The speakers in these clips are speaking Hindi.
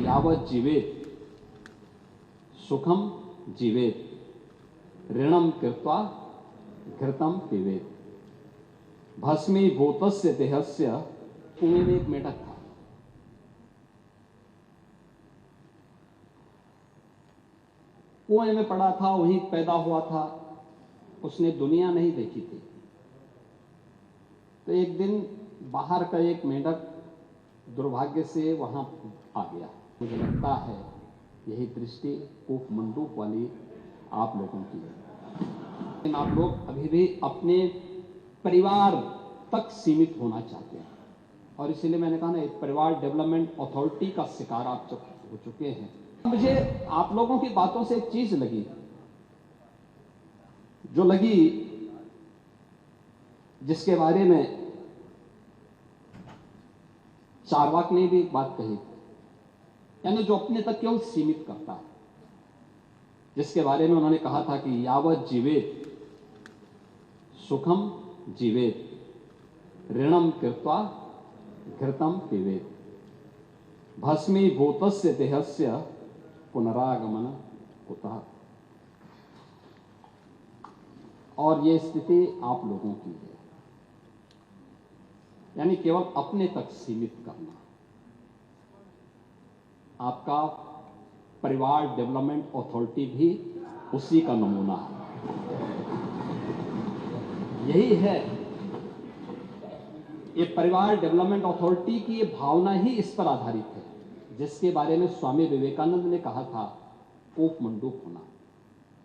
यावत् जीवेत् सुखम जीवेत् ऋणम कृत्वा घृतम पिबेत्। भस्मीभूतस्य देहस्य। कुएं में एक मेढक था। कुएं में पड़ा था, वहीं पैदा हुआ था, उसने दुनिया नहीं देखी थी। तो एक दिन बाहर का एक मेढक दुर्भाग्य से वहां आ गया। मुझे लगता है यही दृष्टि कूप मंडूक वाली आप लोगों की है। लेकिन आप लोग अभी भी अपने परिवार तक सीमित होना चाहते हैं, और इसलिए मैंने कहा ना, एक परिवार डेवलपमेंट अथॉरिटी का शिकार आप हो चुके हैं। मुझे आप लोगों की बातों से एक चीज लगी, जो लगी, जिसके बारे में चार्वाक ने भी एक बात कही, यानी जो अपने तक केवल सीमित करता है, जिसके बारे में उन्होंने कहा था कि यावत् जीवेत् सुखम जीवेत् ऋणम कृत्वा घृतम पिबेत्। भस्मीभूतस्य देहस्य पुनरागमन कुतः। और ये स्थिति आप लोगों की है, यानी केवल अपने तक सीमित करना। आपका परिवार डेवलपमेंट अथॉरिटी भी उसी का नमूना है। यही है, ये परिवार डेवलपमेंट अथॉरिटी की ये भावना ही इस पर आधारित है, जिसके बारे में स्वामी विवेकानंद ने कहा था कूप मंडूक होना।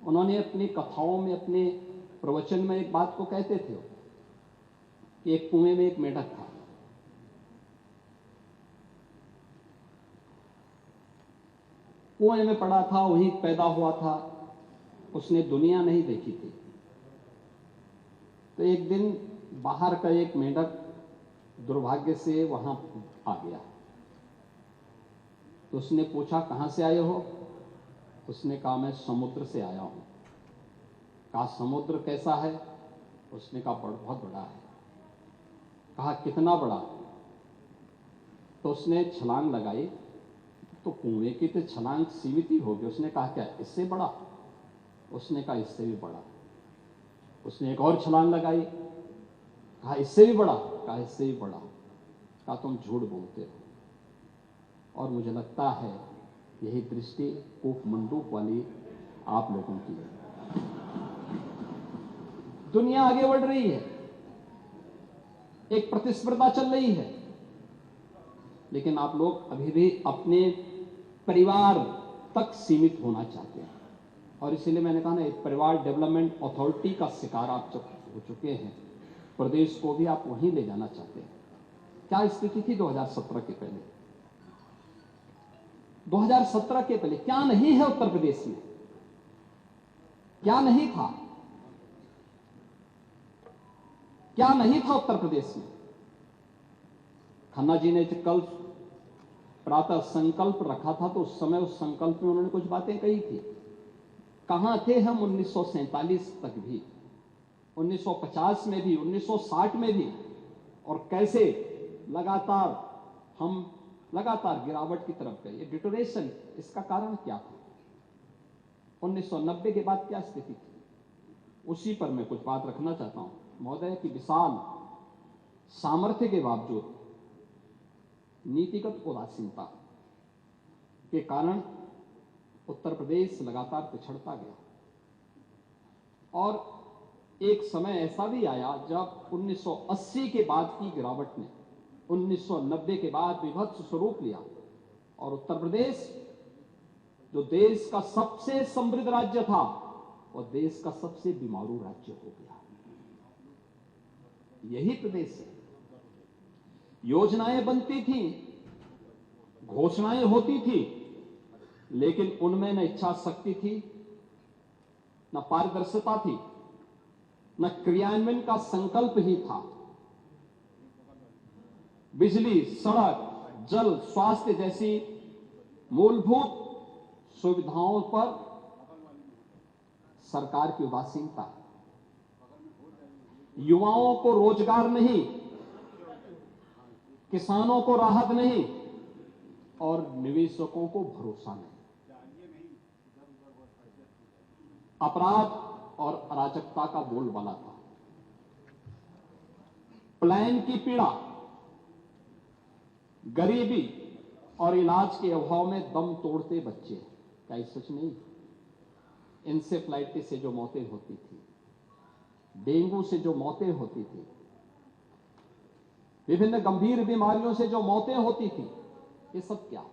उन्होंने अपनी कथाओं में, अपने प्रवचन में एक बात को कहते थे कि एक कुएं में एक मेढक था। कुएं में पड़ा था, वहीं पैदा हुआ था, उसने दुनिया नहीं देखी थी। तो एक दिन बाहर का एक मेढक दुर्भाग्य से वहां आ गया। तो उसने पूछा, कहां से आए हो? उसने कहा, मैं समुद्र से आया हूं। कहा, समुद्र कैसा है? उसने कहा, बहुत बड़ा है। कहा, कितना बड़ा? तो उसने छलांग लगाई। तो कुएं की तो छलांग सीमित ही होगी। उसने कहा, क्या इससे बड़ा? उसने कहा, इससे भी बड़ा। उसने एक और छलांग लगाई। कहा, इससे भी बड़ा? कहा, इससे भी बड़ा। कहा, तुम झूठ बोलते हो। और मुझे लगता है यही दृष्टि कूप मंडूक वाली आप लोगों की है। दुनिया आगे बढ़ रही है, एक प्रतिस्पर्धा चल रही है, लेकिन आप लोग अभी भी अपने परिवार तक सीमित होना चाहते हैं। और इसलिए मैंने कहा ना, एक परिवार डेवलपमेंट अथॉरिटी का शिकार आप हो चुके हैं। प्रदेश को भी आप वहीं ले जाना चाहते हैं। क्या स्थिति थी 2017 के पहले? 2017 के पहले क्या नहीं है उत्तर प्रदेश में? क्या नहीं था? क्या नहीं था उत्तर प्रदेश में? खन्ना जी ने कल प्रातः संकल्प रखा था, तो उस समय उस संकल्प में उन्होंने कुछ बातें कही थी। कहां थे हम 1947 तक भी, 1950 में भी, 1960 में भी, और कैसे हम लगातार गिरावट की तरफ गए। ये डिटोरेशन, इसका कारण क्या था? 1990 के बाद क्या स्थिति थी? उसी पर मैं कुछ बात रखना चाहता हूं। महोदय की विशाल सामर्थ्य के बावजूद नीतिगत उदासीनता के कारण उत्तर प्रदेश लगातार पिछड़ता गया। और एक समय ऐसा भी आया जब 1980 के बाद की गिरावट ने 1990 के बाद विभत्स स्वरूप लिया, और उत्तर प्रदेश जो देश का सबसे समृद्ध राज्य था, वह देश का सबसे बीमारू राज्य हो गया। यही प्रदेश है। योजनाएं बनती थी, घोषणाएं होती थी, लेकिन उनमें न इच्छा शक्ति थी, न पारदर्शिता थी, न क्रियान्वयन का संकल्प ही था। बिजली, सड़क, जल, स्वास्थ्य जैसी मूलभूत सुविधाओं पर सरकार की उदासीनता, युवाओं को रोजगार नहीं, किसानों को राहत नहीं, और निवेशकों को भरोसा नहीं। अपराध और अराजकता का बोलबाला था। प्लान की पीड़ा, गरीबी और इलाज के अभाव में दम तोड़ते बच्चे, क्या ये सच नहीं? इंसेफ्लाइटिस से जो मौतें होती थी, डेंगू से जो मौतें होती थी, विभिन्न गंभीर बीमारियों से जो मौतें होती थी, ये सब क्या?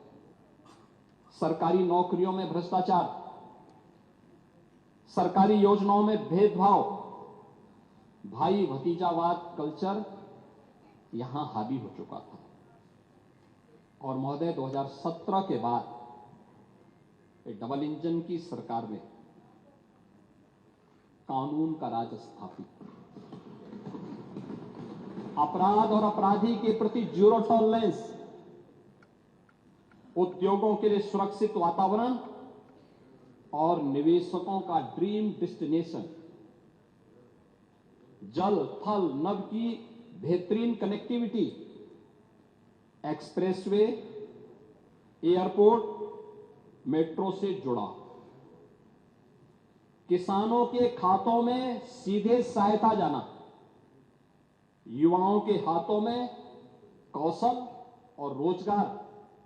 सरकारी नौकरियों में भ्रष्टाचार, सरकारी योजनाओं में भेदभाव, भाई भतीजावाद कल्चर यहां हावी हो चुका था। और महोदय 2017 के बाद डबल इंजन की सरकार में कानून का राज स्थापित, अपराध और अपराधी के प्रति जीरो टॉलरेंस, उद्योगों के लिए सुरक्षित वातावरण और निवेशकों का ड्रीम डेस्टिनेशन, जल थल नभ की बेहतरीन कनेक्टिविटी, एक्सप्रेसवे, एयरपोर्ट, मेट्रो से जुड़ा, किसानों के खातों में सीधे सहायता जाना, युवाओं के हाथों में कौशल और रोजगार,